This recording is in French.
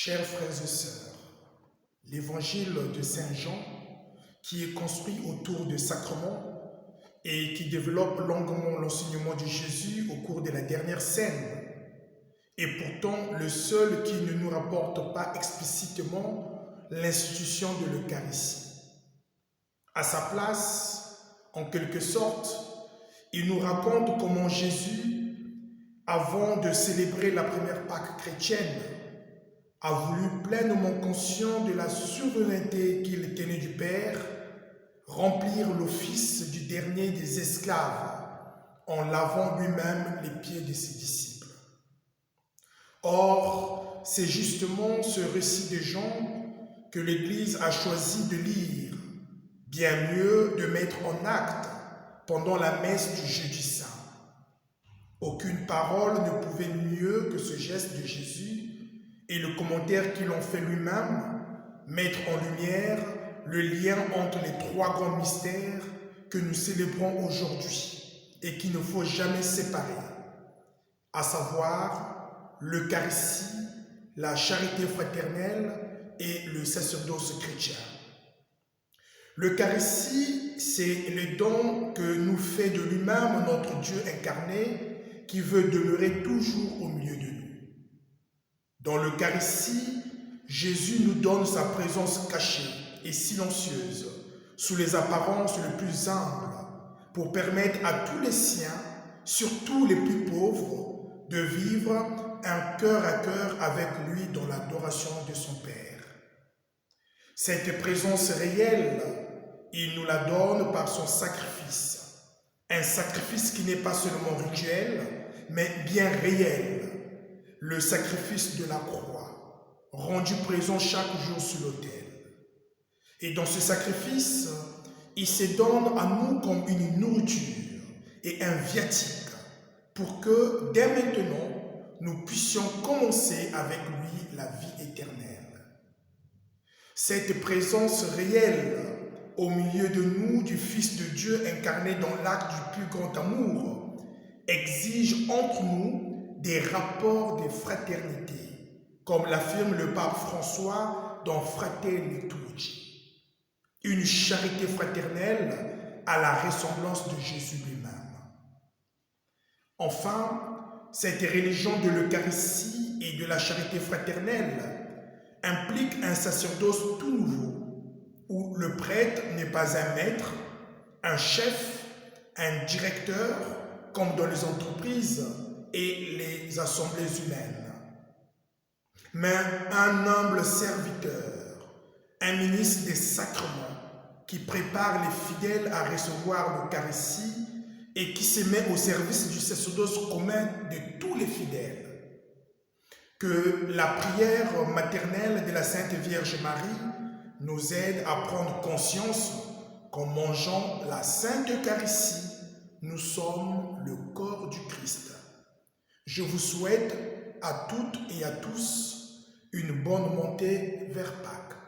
Chers frères et sœurs, l'évangile de Saint Jean, qui est construit autour des sacrements et qui développe longuement l'enseignement de Jésus au cours de la dernière scène, est pourtant le seul qui ne nous rapporte pas explicitement l'institution de l'Eucharistie. À sa place, en quelque sorte, il nous raconte comment Jésus, avant de célébrer la première Pâque chrétienne, a voulu, pleinement conscient de la souveraineté qu'il tenait du Père, remplir l'office du dernier des esclaves en lavant lui-même les pieds de ses disciples. Or, c'est justement ce récit de Jean que l'Église a choisi de lire, bien mieux de mettre en acte pendant la messe du Jeudi Saint. Aucune parole ne pouvait mieux que ce geste de Jésus et le commentaire qu'il en fait lui-même mettre en lumière le lien entre les trois grands mystères que nous célébrons aujourd'hui et qu'il ne faut jamais séparer, à savoir l'Eucharistie, la charité fraternelle et le sacerdoce chrétien. L'Eucharistie, c'est le don que nous fait de lui-même notre Dieu incarné qui veut demeurer toujours au milieu de nous. Dans l'Eucharistie, Jésus nous donne sa présence cachée et silencieuse, sous les apparences les plus humbles, pour permettre à tous les siens, surtout les plus pauvres, de vivre un cœur à cœur avec lui dans l'adoration de son Père. Cette présence réelle, il nous la donne par son sacrifice, un sacrifice qui n'est pas seulement rituel, mais bien réel, le sacrifice de la croix, rendu présent chaque jour sur l'autel. Et dans ce sacrifice, il se donne à nous comme une nourriture et un viatique pour que, dès maintenant, nous puissions commencer avec lui la vie éternelle. Cette présence réelle au milieu de nous du Fils de Dieu incarné dans l'acte du plus grand amour exige entre nous des rapports de fraternité, comme l'affirme le pape François dans Fratelli Tutti, une charité fraternelle à la ressemblance de Jésus lui-même. Enfin, cette religion de l'Eucharistie et de la charité fraternelle implique un sacerdoce tout nouveau, où le prêtre n'est pas un maître, un chef, un directeur, comme dans les entreprises et les assemblées humaines, mais un humble serviteur, un ministre des sacrements qui prépare les fidèles à recevoir l'Eucharistie et qui se met au service du sacerdoce commun de tous les fidèles. Que la prière maternelle de la Sainte Vierge Marie nous aide à prendre conscience qu'en mangeant la Sainte Eucharistie, nous sommes le corps du Christ. Je vous souhaite à toutes et à tous une bonne montée vers Pâques.